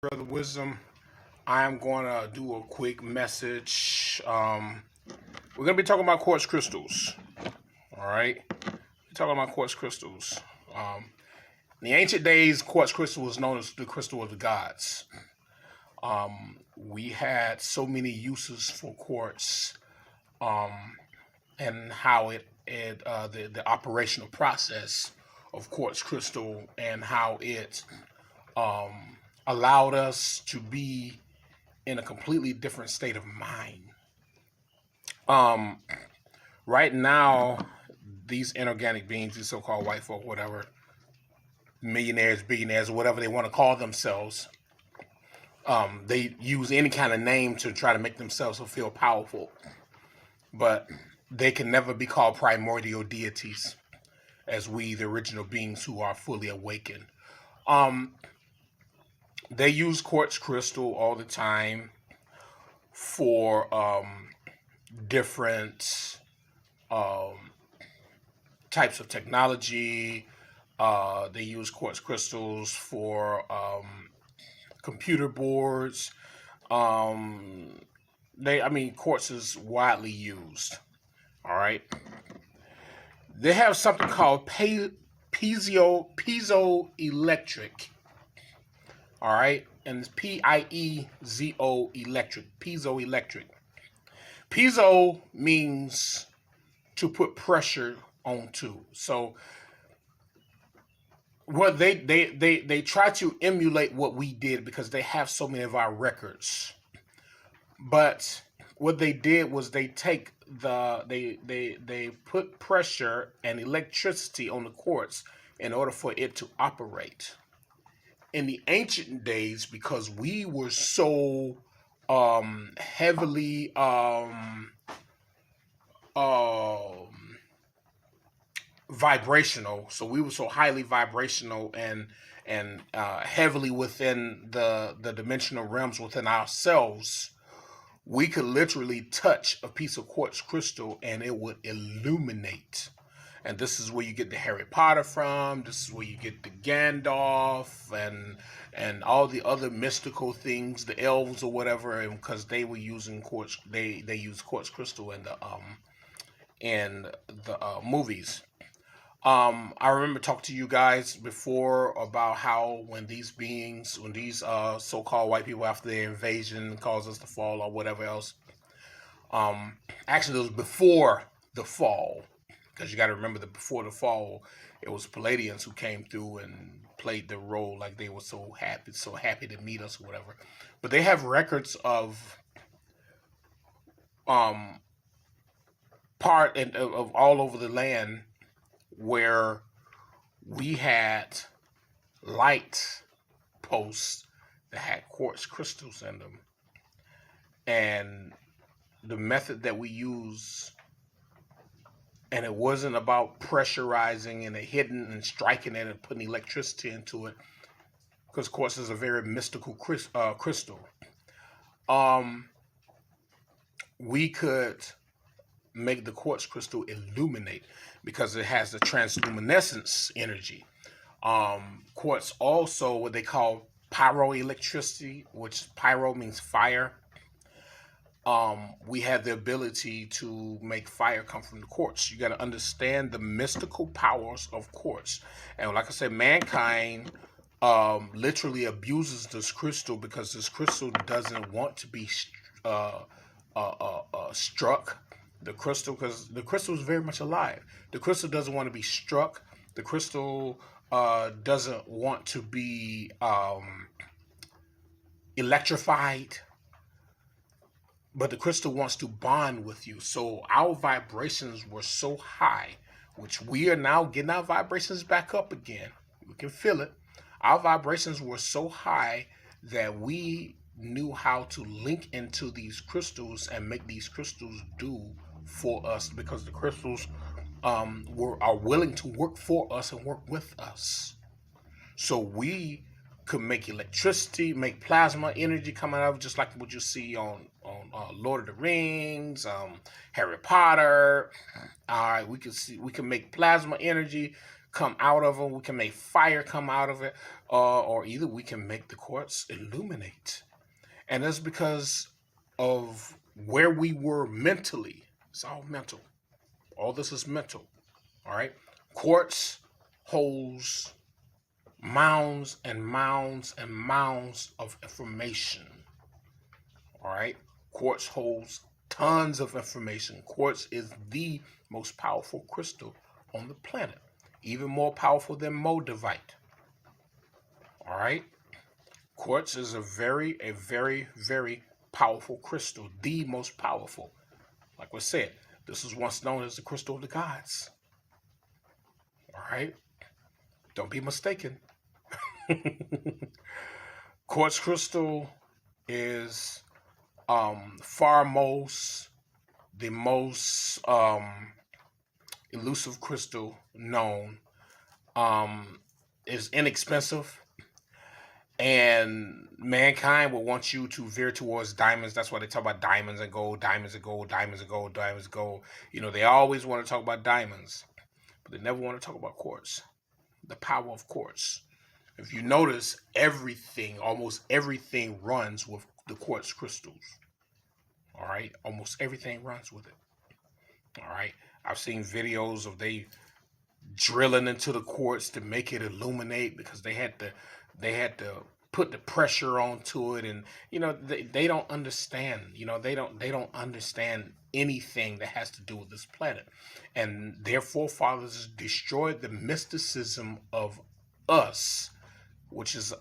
Brother Wisdom. I'm going to do a quick message. We're going to be talking about quartz crystals. All right. We're talking about quartz crystals. In the ancient days, quartz crystal was known as the crystal of the gods. We had so many uses for quartz and how the operational process of quartz crystal and how it allowed us to be in a completely different state of mind. Right now, these inorganic beings, these so-called white folk, whatever, millionaires, billionaires, whatever they want to call themselves, they use any kind of name to try to make themselves feel powerful. But they can never be called primordial deities as we, the original beings who are fully awakened. They use quartz crystal all the time for different types of technology. They use quartz crystals for computer boards. Quartz is widely used. All right. They have something called piezoelectric. All right, and it's Piezo electric. Piezoelectric. Piezo means to put pressure onto. So what they try to emulate what we did because they have so many of our records. But what they did was they put pressure and electricity on the quartz in order for it to operate. In the ancient days, because we were so heavily vibrational, so we were so highly vibrational and heavily within the dimensional realms within ourselves, we could literally touch a piece of quartz crystal and it would illuminate. And this is where you get the Harry Potter from. This is where you get the Gandalf and all the other mystical things, the elves or whatever, because they were using quartz. They used quartz crystal in the movies. I remember talking to you guys before about how when these so-called white people after their invasion caused us to fall or whatever else. Actually, it was before the fall. Because you got to remember that before the fall, it was Palladians who came through and played the role like they were so happy to meet us or whatever. But they have records of of all over the land where we had light posts that had quartz crystals in them, and the method that we use. And it wasn't about pressurizing and hitting and striking it and putting electricity into it, because quartz is a very mystical crystal. We could make the quartz crystal illuminate because it has the transluminescence energy. Quartz also what they call pyroelectricity, which pyro means fire. We have the ability to make fire come from the quartz. You got to understand the mystical powers of quartz. And like I said, mankind literally abuses this crystal because this crystal doesn't want to be struck. Because the crystal is very much alive. The crystal doesn't want to be struck. The crystal doesn't want to be electrified. But the crystal wants to bond with you. So our vibrations were so high, which we are now getting our vibrations back up again. We can feel it. Our vibrations were so high that we knew how to link into these crystals and make these crystals do for us, because the crystals are willing to work for us and work with us. So we could make electricity, make plasma energy coming out of, just like what you see on Lord of the Rings, Harry Potter. All right, we can make plasma energy come out of them. We can make fire come out of it, or either we can make the quartz illuminate. And that's because of where we were mentally. It's all mental. All this is mental. All right. Quartz holds mounds and mounds and mounds of information. All right. Quartz holds tons of information. Quartz is the most powerful crystal on the planet, even more powerful than Moldavite. All right. Quartz is a very, very powerful crystal, the most powerful. Like I said, this is once known as the crystal of the gods. All right. Don't be mistaken. Quartz crystal is the most elusive crystal known. Is inexpensive, and mankind will want you to veer towards diamonds. That's why they talk about diamonds and gold, diamonds and gold, diamonds and gold, diamonds and gold. You know, they always want to talk about diamonds, but they never want to talk about quartz, the power of quartz. If you notice, almost everything runs with the quartz crystals. All right, almost everything runs with it. All right, I've seen videos of they drilling into the quartz to make it illuminate because they had to put the pressure onto it, and you know they don't understand. You know they don't understand anything that has to do with this planet, and their forefathers destroyed the mysticism of us, which is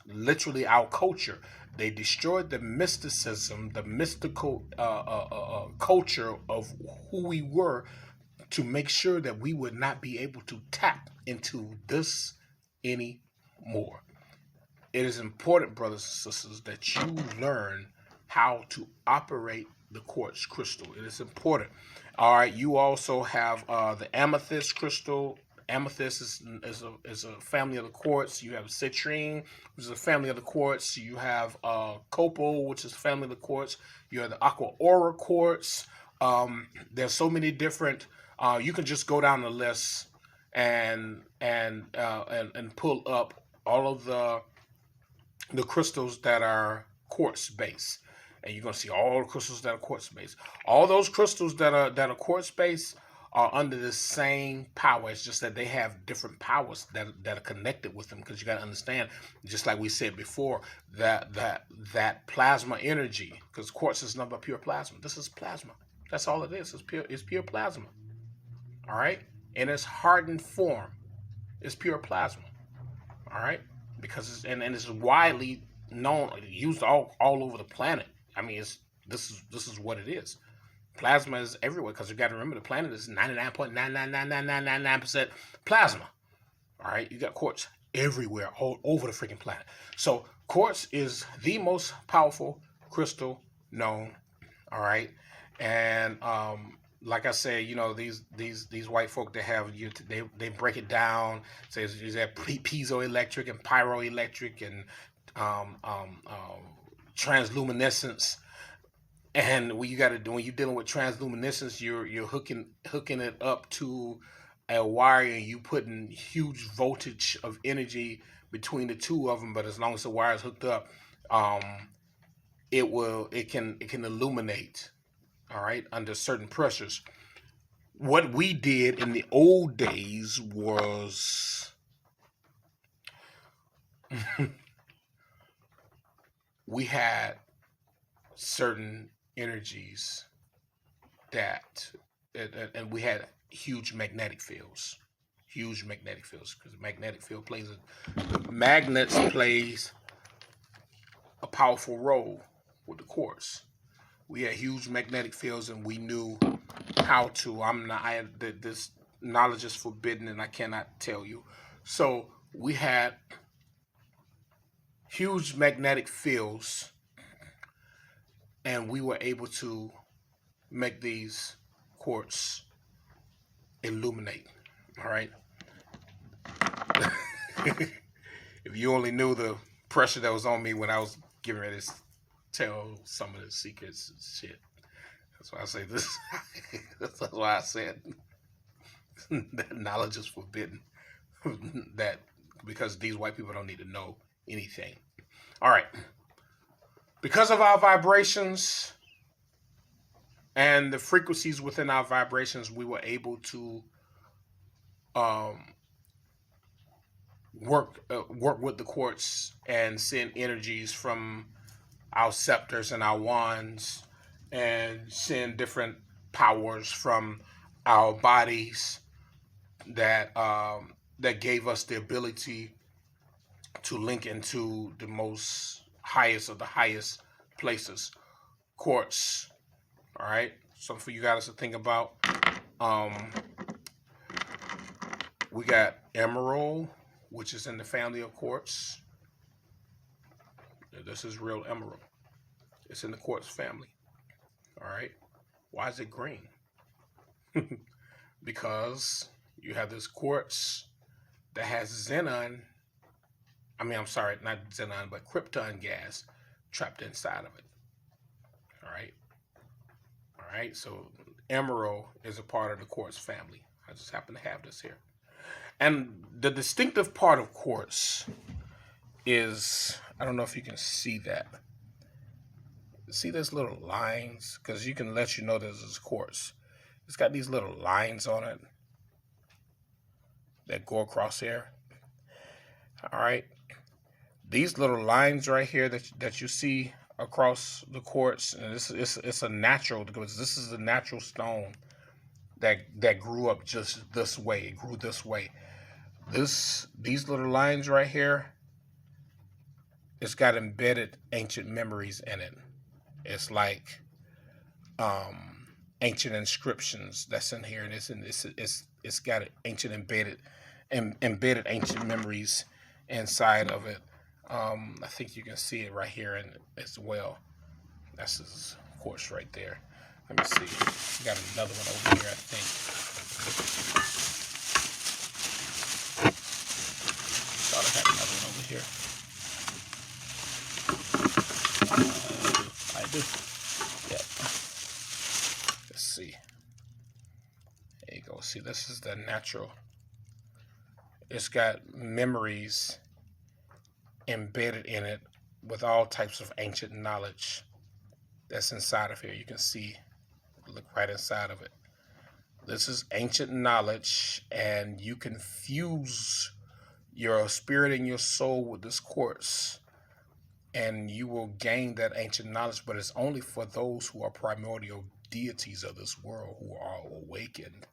literally our culture. They destroyed the mysticism, the mystical culture of who we were, to make sure that we would not be able to tap into this anymore. It is important, brothers and sisters, that you learn how to operate the quartz crystal. It is important. All right, you also have the amethyst crystal. Amethyst is a family of the quartz. You have citrine, which is a family of the quartz. You have copal, which is a family of the quartz. You have the aqua aura quartz. There's so many different. You can just go down the list and pull up all of the crystals that are quartz based, and you're gonna see all the crystals that are quartz based. All those crystals that are quartz based are under the same power. It's just that they have different powers that are connected with them, because you got to understand, just like we said before, that plasma energy, because quartz is nothing but pure plasma. This is plasma. That's all it is. It's pure plasma. All right, in its hardened form, it's pure plasma. All right, because it's widely known, used all over the planet. I mean, this is what it is. Plasma is everywhere, because you got to remember the planet is 99.9999999% plasma. All right, you got quartz everywhere, all over the freaking planet. So quartz is the most powerful crystal known. All right, and like I said, you know, these white folk, they break it down. Says you have piezoelectric and pyroelectric and transluminescence. And what you got to do when you're dealing with transluminescence, you're hooking it up to a wire, and you putting huge voltage of energy between the two of them. But as long as the wire is hooked up, it can illuminate. All right, under certain pressures. What we did in the old days was we had certain energies and we had huge magnetic fields, because magnetic field magnets plays a powerful role with the quartz. We had huge magnetic fields, and we knew how to. This knowledge is forbidden, and I cannot tell you. So we had huge magnetic fields, and we were able to make these quartz illuminate. All right. If you only knew the pressure that was on me when I was getting ready to tell some of the secrets and shit. That's why I say this. That's why I said that knowledge is forbidden. that because these white people don't need to know anything. All right. Because of our vibrations and the frequencies within our vibrations, we were able to work with the quartz and send energies from our scepters and our wands, and send different powers from our bodies that that gave us the ability to link into the most highest of the highest places. Quartz. All right. Something for you guys to think about. We got emerald, which is in the family of quartz. This is real emerald. It's in the quartz family. All right. Why is it green? Because you have this quartz that has xenon. I'm sorry, not xenon, but krypton gas trapped inside of it. All right. All right. So emerald is a part of the quartz family. I just happen to have this here. And the distinctive part of quartz is, I don't know if you can see that. See these little lines? Because you can let you know this is quartz. It's got these little lines on it that go across here. All right. These little lines right here that you see across the quartz, and it's a natural, because this is a natural stone that grew up just this way. It grew this way. These little lines right here, it's got embedded ancient memories in it. It's like ancient inscriptions that's in here, and it's got ancient embedded ancient memories inside of it. I think you can see it right here as well. That's his quartz right there. Let me see. Got another one over here, I think. Thought I had another one over here. I do. Yep. Let's see. There you go. See, this is the natural. It's got memories embedded in it with all types of ancient knowledge that's inside of here. You can see, look right inside of it. This is ancient knowledge, and you can fuse your spirit and your soul with this quartz, and you will gain that ancient knowledge, but it's only for those who are primordial deities of this world, who are awakened.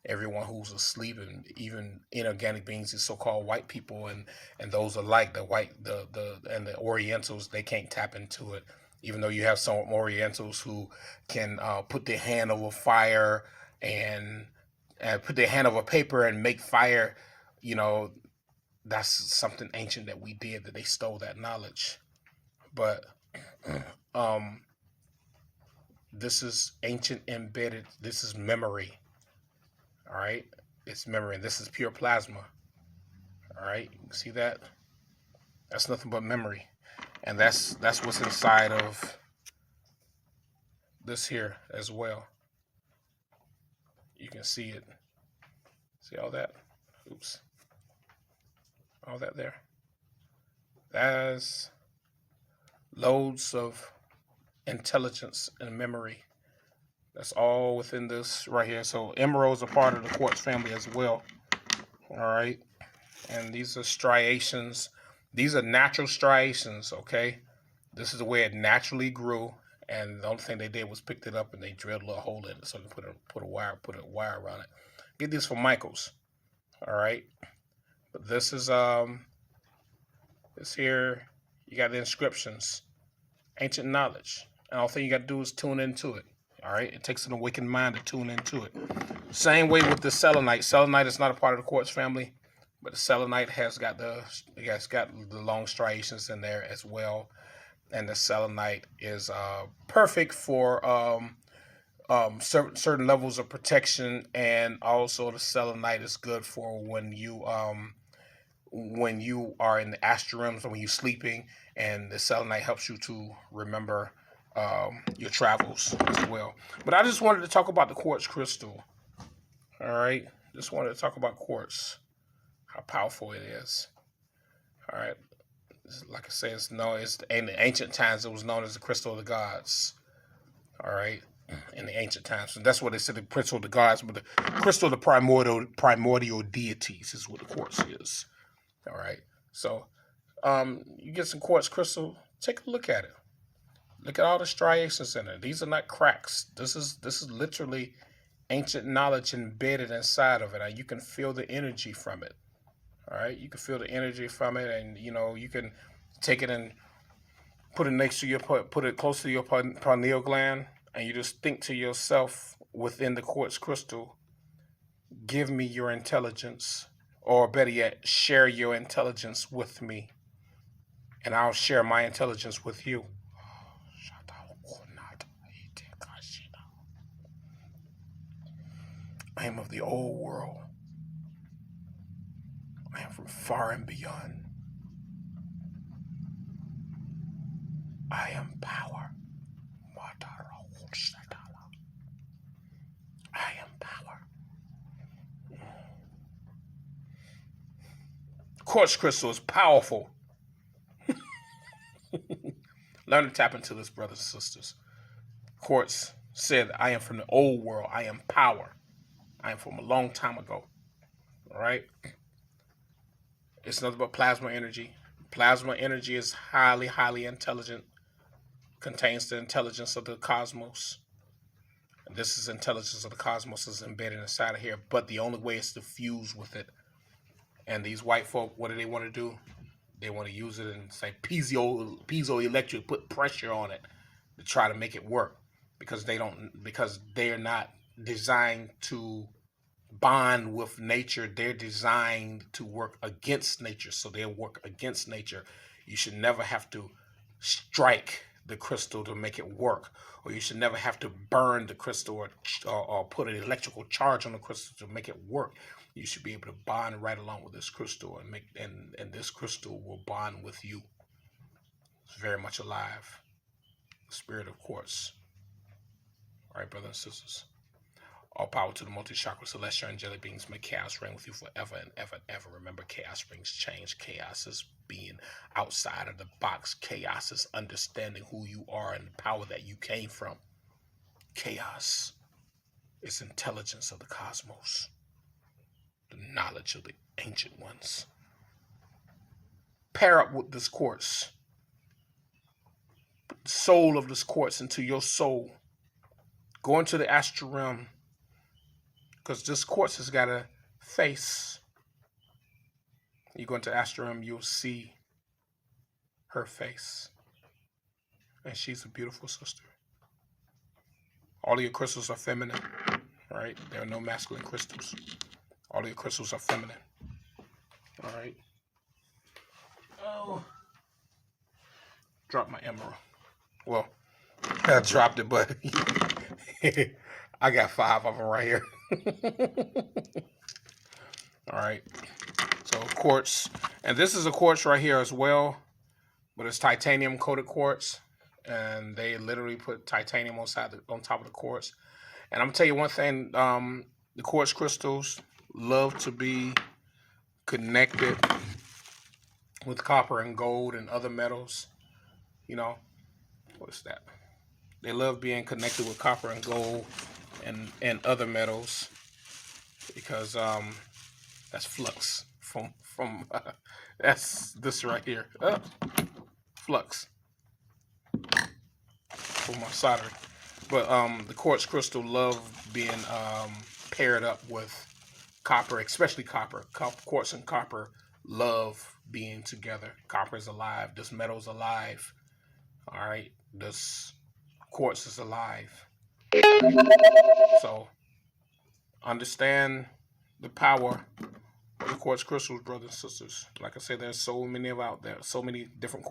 Everyone who's asleep, and even inorganic beings, these so-called white people and those alike, the Orientals, they can't tap into it. Even though you have some Orientals who can put their hand over fire and put their hand over paper and make fire, that's something ancient that we did, that they stole that knowledge. But this is ancient embedded. This is memory. All right, it's memory, and this is pure plasma. All right, you can see that. That's nothing but memory, and that's what's inside of this here as well. You can see it. See all that? Oops. All that there. That's loads of intelligence and memory. That's all within this right here. So emeralds are part of the quartz family as well. All right. And these are striations. These are natural striations, okay? This is the way it naturally grew. And the only thing they did was picked it up and they drilled a little hole in it. So they put a wire around it. Get these from Michael's. All right. But this is this here, you got the inscriptions. Ancient knowledge. And all thing you got to do is tune into it. All right, it takes an awakened mind to tune into it. Same way with the selenite. Selenite is not a part of the quartz family, but the selenite has got the long striations in there as well. And the selenite is perfect for certain levels of protection, and also the selenite is good for when you are in the astral realms, or when you're sleeping, and the selenite helps you to remember your travels as well. But I just wanted to talk about the quartz crystal. All right, just wanted to talk about quartz. how powerful it is. All right. Like I say, in the ancient times it was known as the crystal of the gods. All right. In the ancient times, and that's what they said, the crystal of the gods, but the crystal of the primordial deities is what the quartz is. All right. So you get some quartz crystal, take a look at it. Look at all the striations in it. These are not cracks. This is literally ancient knowledge embedded inside of it. And you can feel the energy from it. All right, you can feel the energy from it, and you can take it and put it next to put it close to your pineal gland, and you just think to yourself within the quartz crystal, give me your intelligence, or better yet, share your intelligence with me, and I'll share my intelligence with you. I am of the old world. I am from far and beyond. I am power. I am power. Quartz crystal is powerful. Learn to tap into this, brothers and sisters. Quartz said, I am from the old world. I am power. I am from a long time ago. All right? It's nothing but plasma energy. Plasma energy is highly, highly intelligent. Contains the intelligence of the cosmos. And this is intelligence of the cosmos is embedded inside of here. But the only way is to fuse with it. And these white folk, what do they want to do? They want to use it and say piezoelectric, put pressure on it to try to make it work. Because they're not designed to bond with nature. They're designed to work against nature. So they'll work against nature. You should never have to strike the crystal to make it work, or you should never have to burn the crystal or put an electrical charge on the crystal to make it work. You should be able to bond right along with this crystal and this crystal will bond with you. It's very much alive. The spirit of quartz. All right, brothers and sisters. All power to the multi-chakra celestial angelic beings. May chaos reign with you forever and ever and ever. Remember, chaos brings change. Chaos is being outside of the box. Chaos is understanding who you are and the power that you came from. Chaos is intelligence of the cosmos. The knowledge of the ancient ones. Pair up with this quartz. Put the soul of this quartz into your soul. Go into the astral realm. Because this quartz has got a face. You go into astral realm, you'll see her face. And she's a beautiful sister. All of your crystals are feminine. Right? There are no masculine crystals. All of your crystals are feminine. All right. Oh. Drop my emerald. Well, I dropped it, but I got 5 of them right here. All right. So quartz, and this is a quartz right here as well, but it's titanium coated quartz, and they literally put titanium on top of the quartz. And I'm gonna tell you one thing: the quartz crystals love to be connected with copper and gold and other metals. You know, what's that? They love being connected with copper and gold and other metals because that's flux from that's this right here. Flux for my soldering. But the quartz crystal love being paired up with copper, especially copper. Quartz and copper love being together. Copper is alive. This metal is alive. All right. This quartz is alive. So understand the power of the quartz crystals, brothers and sisters. Like I said, there's so many out there, so many different